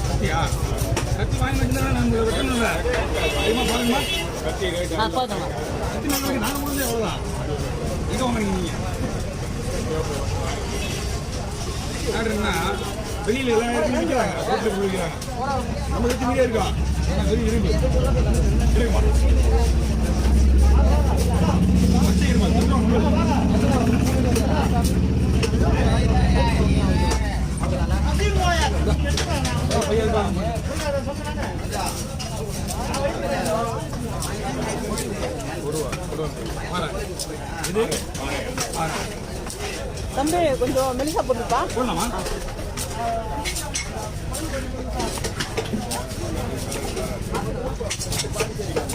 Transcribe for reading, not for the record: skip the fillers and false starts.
கத்தி வாங்கி வச்சுருந்தா நாங்கள் வெட்டணும்ல அதிகமாக பாருங்கம்மா. கத்தி நாங்கள் நாங்கள் முடிஞ்சு எவ்வளோதான் எங்கே வாங்குறீங்க நீங்கள்? ஆர்டர்னா வெளியில் எல்லா இடத்துலையும் விற்கிறாங்க, ரோட்டில் விற்கிறாங்க. நம்ம கத்தி மீடியா இருக்கா வெளியே இருக்கு இருக்குமா வச்சுக்கிறமா தம்பி கொஞ்சம் மெலிசா போட்டுப்பா போடலாமா?